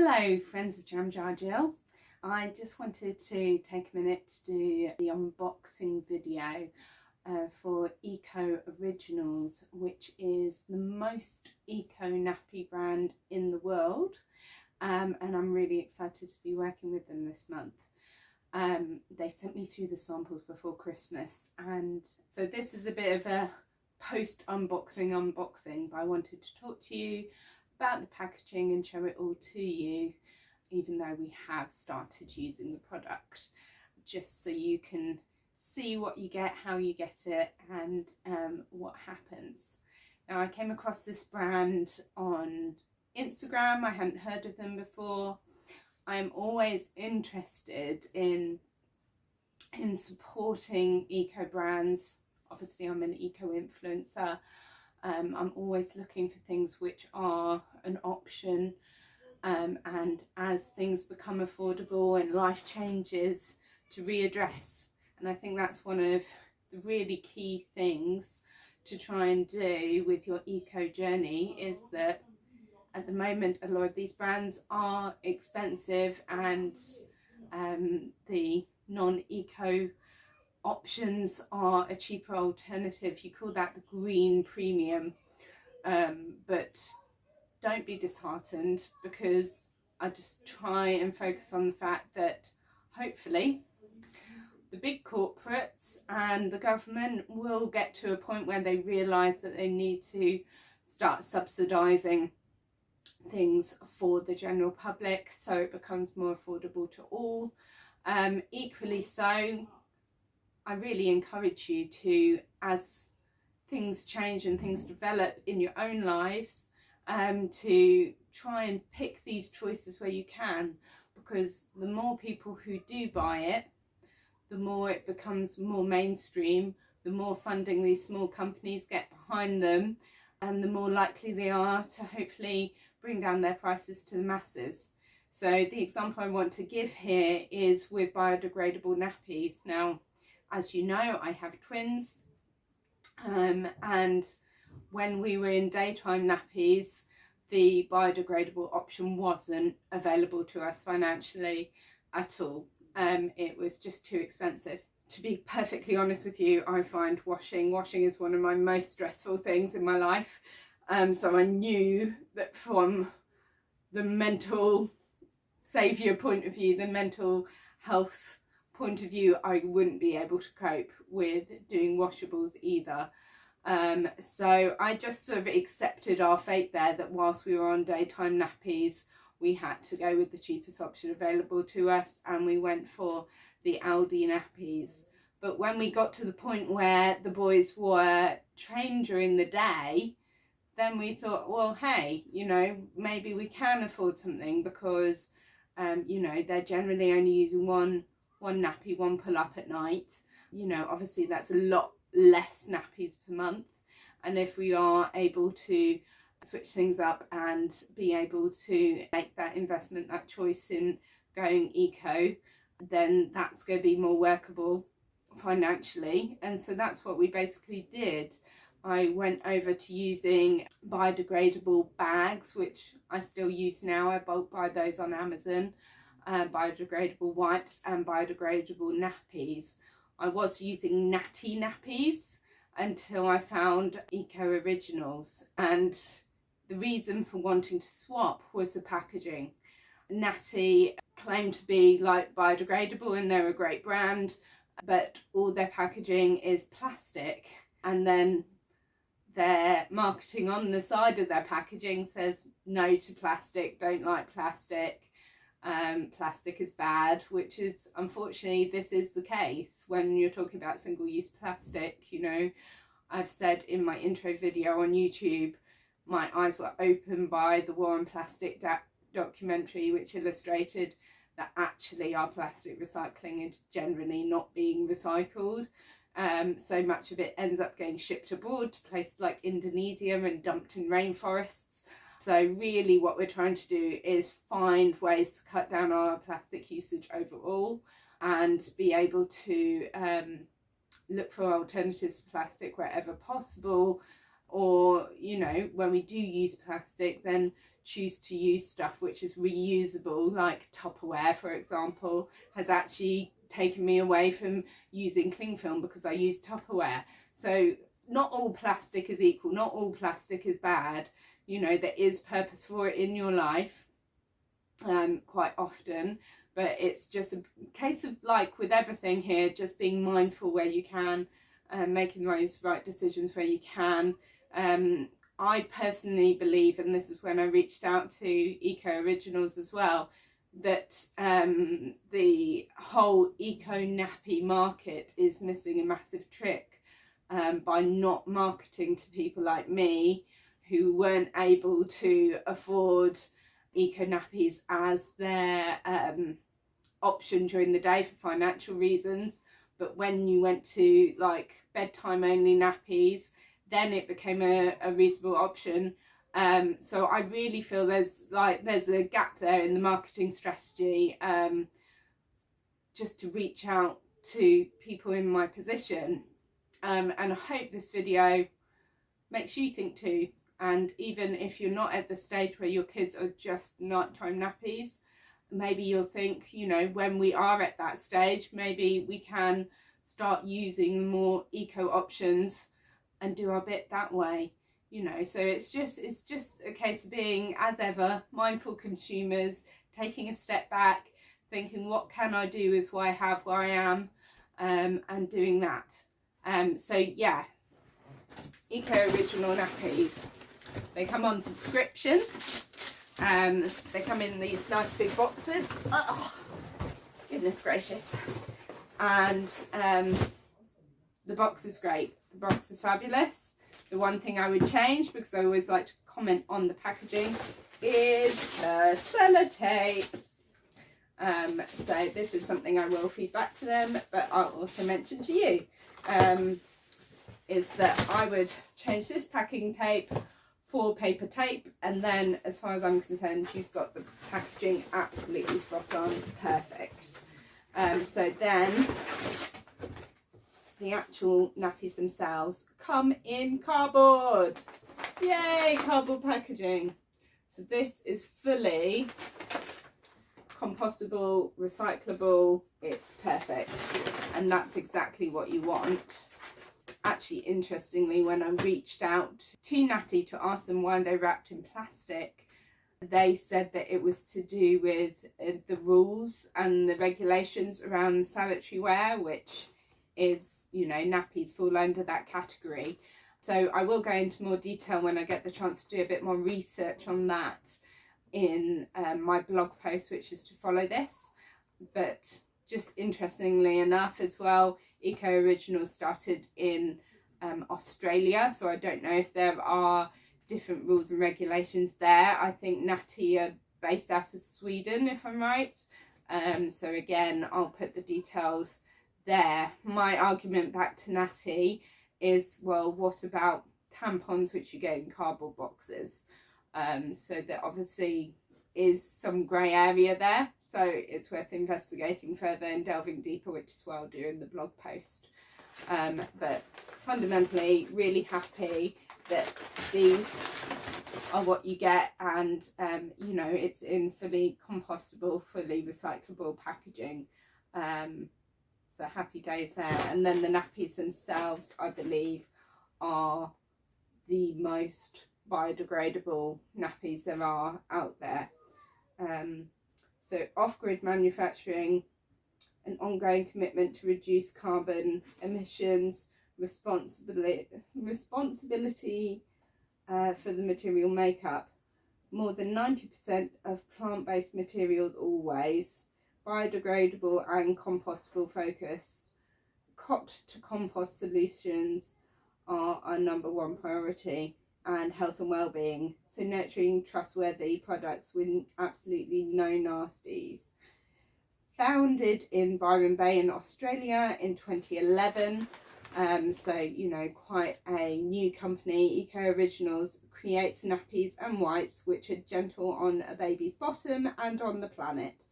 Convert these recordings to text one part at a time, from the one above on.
Hello friends of Jam Jar Jill. I just wanted to take a minute to do the unboxing video for Ecoriginals, which is the most eco nappy brand in the world, and I'm really excited to be working with them this month. They sent me through the samples before Christmas, and so this is a bit of a post unboxing, but I wanted to talk to you about the packaging and show it all to you, even though we have started using the product, just so you can see what you get, how you get it, and what happens. Now, I came across this brand on Instagram. I hadn't heard of them before. I'm always interested in supporting eco brands. Obviously, I'm an eco influencer. I'm always looking for things which are an option, and as things become affordable and life changes, to readdress. And I think that's one of the really key things to try and do with your eco journey, is that at the moment a lot of these brands are expensive, and the non-eco options are a cheaper alternative. You call that the green premium, but don't be disheartened, because I just try and focus on the fact that hopefully the big corporates and the government will get to a point where they realise that they need to start subsidising things for the general public, so it becomes more affordable to all. Equally so, I really encourage you to, as things change and things develop in your own lives, to try and pick these choices where you can, because the more people who do buy it, the more it becomes more mainstream, the more funding these small companies get behind them, and the more likely they are to hopefully bring down their prices to the masses. So the example I want to give here is with biodegradable nappies. Now, as you know, I have twins, and when we were in daytime nappies, the biodegradable option wasn't available to us financially at all. It was just too expensive. To be perfectly honest with you, I find washing is one of my most stressful things in my life. So I knew that from the mental saviour point of view, the mental health point of view, I wouldn't be able to cope with doing washables either. So I just sort of accepted our fate there, that whilst we were on daytime nappies, we had to go with the cheapest option available to us, and we went for the Aldi nappies. But when we got to the point where the boys were trained during the day, then we thought, well, hey, maybe we can afford something, because they're generally only using one nappy, one pull up at night. Obviously that's a lot less nappies per month, and if we are able to switch things up and be able to make that investment, that choice in going eco, then that's going to be more workable financially. And so that's what we basically did. I went over to using biodegradable bags, which I still use now. I bulk buy those on Amazon. Biodegradable wipes and biodegradable nappies. I was using natty nappies until I found Ecoriginals, and the reason for wanting to swap was the packaging. Natty claimed to be like biodegradable, and they're a great brand, but all their packaging is plastic, and then their marketing on the side of their packaging says no to plastic, don't like plastic. Plastic is bad, which is, unfortunately, this is the case when you're talking about single-use plastic. I've said in my intro video on YouTube, my eyes were opened by the War on Plastic documentary, which illustrated that actually our plastic recycling is generally not being recycled. So much of it ends up getting shipped abroad to places like Indonesia and dumped in rainforests. So really what we're trying to do is find ways to cut down our plastic usage overall, and be able to look for alternatives to plastic wherever possible, or, you know, when we do use plastic, then choose to use stuff which is reusable, like Tupperware, for example, has actually taken me away from using cling film because I use Tupperware. So not all plastic is equal, not all plastic is bad. You know, there is purpose for it in your life, quite often, but it's just a case of, like with everything here, just being mindful where you can, making those right decisions where you can. I personally believe, and this is when I reached out to Ecoriginals as well, that the whole eco nappy market is missing a massive trick by not marketing to people like me who weren't able to afford eco nappies as their option during the day for financial reasons. But when you went to like bedtime only nappies, then it became a reasonable option. So I really feel there's a gap there in the marketing strategy, just to reach out to people in my position. And I hope this video makes you think too. And even if you're not at the stage where your kids are just nighttime nappies, maybe you'll think, you know, when we are at that stage, maybe we can start using more eco options and do our bit that way, you know. So it's just a case of being, as ever, mindful consumers, taking a step back, thinking what can I do with what I have where I am, and doing that. So yeah, Ecoriginal nappies, they come on subscription. They come in these nice big boxes. Oh, goodness gracious. And the box is great. The box is fabulous. The one thing I would change, because I always like to comment on the packaging, is the sellotape. So this is something I will feed back to them, but I'll also mention to you, is that I would change this packing tape for paper tape, and then as far as I'm concerned, you've got the packaging absolutely spot on, perfect. So then the actual nappies themselves come in cardboard. Yay, cardboard packaging. So this is fully compostable, recyclable, it's perfect, and that's exactly what you want. Actually, interestingly, when I reached out to Natty to ask them why they wrapped in plastic, they said that it was to do with the rules and the regulations around sanitary ware, which is, you know, nappies fall under that category. So I will go into more detail when I get the chance to do a bit more research on that in my blog post, which is to follow this. But just interestingly enough as well, Ecoriginals started in Australia, so I don't know if there are different rules and regulations there. I think Natty are based out of Sweden, if I'm right. So again, I'll put the details there. My argument back to Natty is, well, what about tampons which you get in cardboard boxes? So there obviously is some grey area there, so it's worth investigating further and delving deeper, which is what I'll do in the blog post. But fundamentally really happy that these are what you get, and you know, it's in fully compostable, fully recyclable packaging. So happy days there. And then the nappies themselves, I believe, are the most biodegradable nappies there are out there. So off-grid manufacturing, an ongoing commitment to reduce carbon emissions, responsibility for the material makeup, more than 90% of plant-based materials always, biodegradable and compostable focused, cot to compost solutions are our #1 priority, and health and well-being, so nurturing trustworthy products with absolutely no nasties. Founded in Byron Bay in Australia in 2011, so you know, quite a new company. Ecoriginals creates nappies and wipes which are gentle on a baby's bottom and on the planet.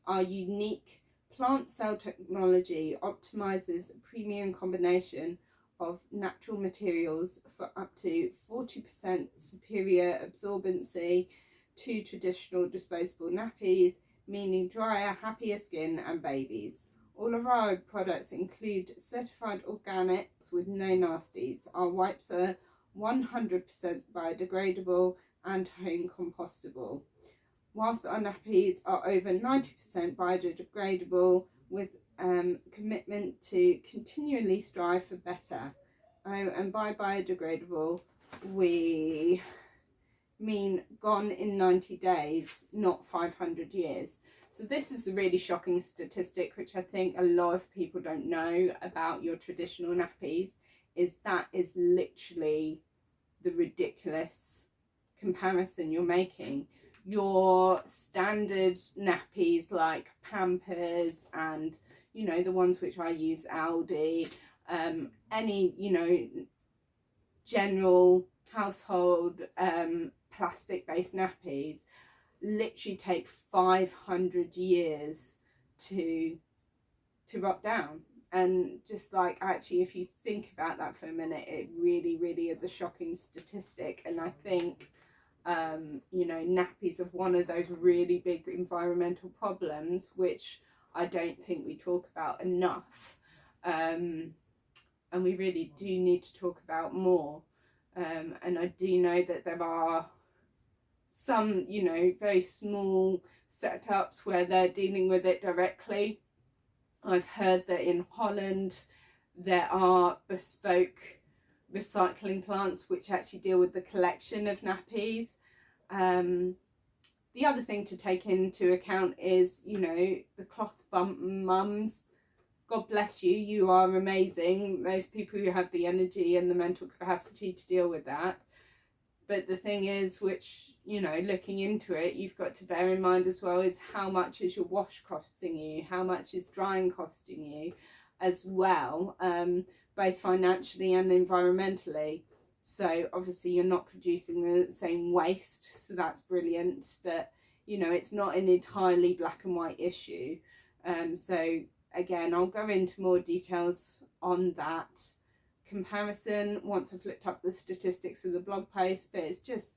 Our unique plant cell technology optimizes a premium combination of natural materials for up to 40% superior absorbency to traditional disposable nappies, meaning drier, happier skin and babies. All of our products include certified organics with no nasties. Our wipes are 100% biodegradable and home compostable, whilst our nappies are over 90% biodegradable, with commitment to continually strive for better. And by biodegradable, we mean gone in 90 days, not 500 years. So this is a really shocking statistic, which I think a lot of people don't know about your traditional nappies, is that is literally the ridiculous comparison you're making. Your standard nappies like Pampers and, you know, the ones which I use, Aldi, any, you know, general household plastic based nappies literally take 500 years to rot down. And just like, actually, if you think about that for a minute, it really is a shocking statistic. And I think you know, nappies are one of those really big environmental problems which I don't think we talk about enough, and we really do need to talk about more. And I do know that there are some, you know, very small setups where they're dealing with it directly. I've heard that in Holland there are bespoke recycling plants which actually deal with the collection of nappies. The other thing to take into account is, you know, the cloth bump mums. God bless you, you are amazing. Those people who have the energy and the mental capacity to deal with that. But the thing is, which, you know, looking into it, you've got to bear in mind as well, is how much is your wash costing you, how much is drying costing you as well, both financially and environmentally. So obviously you're not producing the same waste, so that's brilliant, but you know, it's not an entirely black and white issue. So again, I'll go into more details on that comparison once I've looked up the statistics of the blog post, but it's just,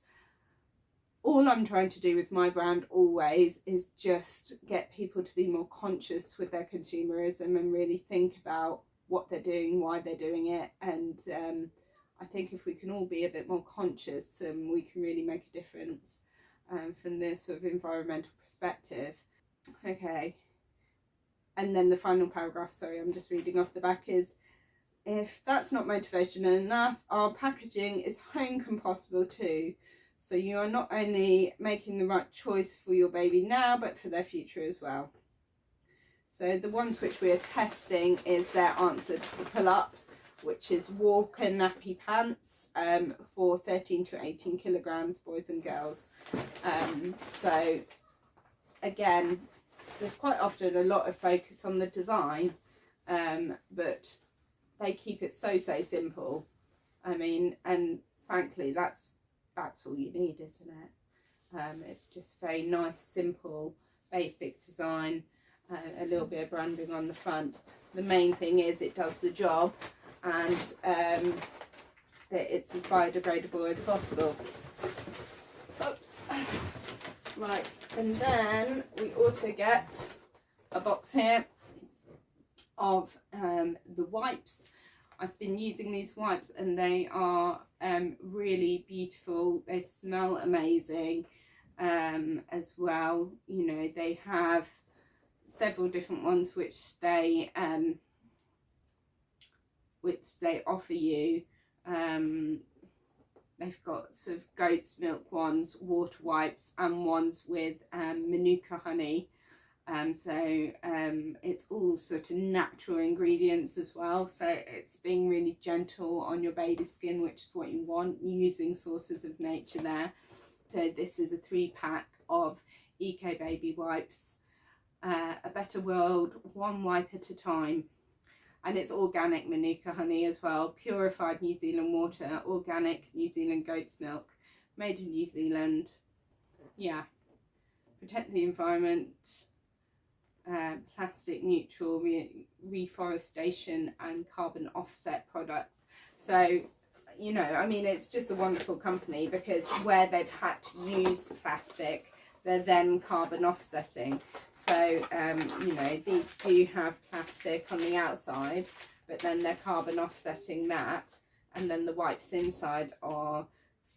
all I'm trying to do with my brand always is just get people to be more conscious with their consumerism and really think about what they're doing, why they're doing it. And I think if we can all be a bit more conscious, we can really make a difference from this sort of environmental perspective. Okay, and then the final paragraph, sorry, I'm just reading off the back, is, if that's not motivational enough, our packaging is home compostable too. So you are not only making the right choice for your baby now, but for their future as well. So the ones which we are testing is their answer to the pull-up, which is Walker nappy pants for 13 to 18 kilograms, boys and girls. So again, there's quite often a lot of focus on the design, but they keep it so simple. I mean, and frankly, that's all you need, isn't it? It's just very nice, simple, basic design, a little bit of branding on the front. The main thing is it does the job, and that it's as biodegradable as possible. Oops. Right, and then we also get a box here of the wipes. I've been using these wipes and they are really beautiful. They smell amazing as well. You know, they have several different ones which they offer you. They've got sort of goat's milk ones, water wipes, and ones with manuka honey. So it's all sort of natural ingredients as well, so it's being really gentle on your baby's skin, which is what you want, using sources of nature there. So this is a 3-pack of Eco Baby wipes, a better world, one wipe at a time. And it's organic manuka honey as well, purified New Zealand water, organic New Zealand goat's milk, made in New Zealand. Yeah, protect the environment, plastic neutral, reforestation and carbon offset products. So, you know, I mean, it's just a wonderful company, because where they've had to use plastic, they're then carbon offsetting. So, you know, these do have plastic on the outside, but then they're carbon offsetting that, and then the wipes inside are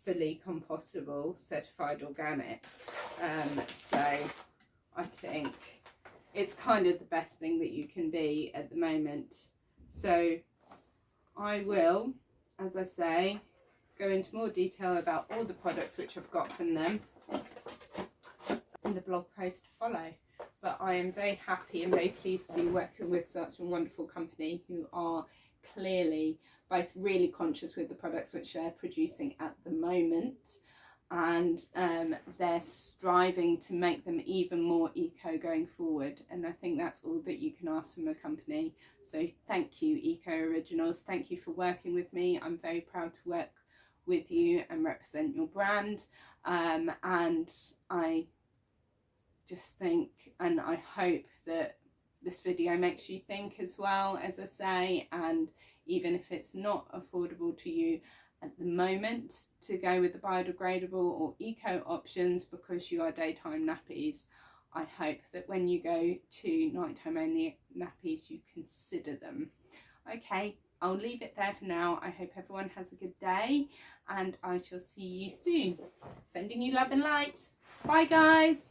fully compostable, certified organic. So I think it's kind of the best thing that you can be at the moment. So I will, as I say, go into more detail about all the products which I've got from them in the blog post to follow. But I am very happy and very pleased to be working with such a wonderful company who are clearly both really conscious with the products which they're producing at the moment, and they're striving to make them even more eco going forward. And I think that's all that you can ask from a company. So thank you, Ecoriginals. Thank you for working with me. I'm very proud to work with you and represent your brand. And I just think, and I hope that this video makes you think as well, as I say, and even if it's not affordable to you at the moment to go with the biodegradable or eco options because you are daytime nappies, I hope that when you go to nighttime only nappies you consider them. Okay, I'll leave it there for now. I hope everyone has a good day, and I shall see you soon. Sending you love and light. Bye guys.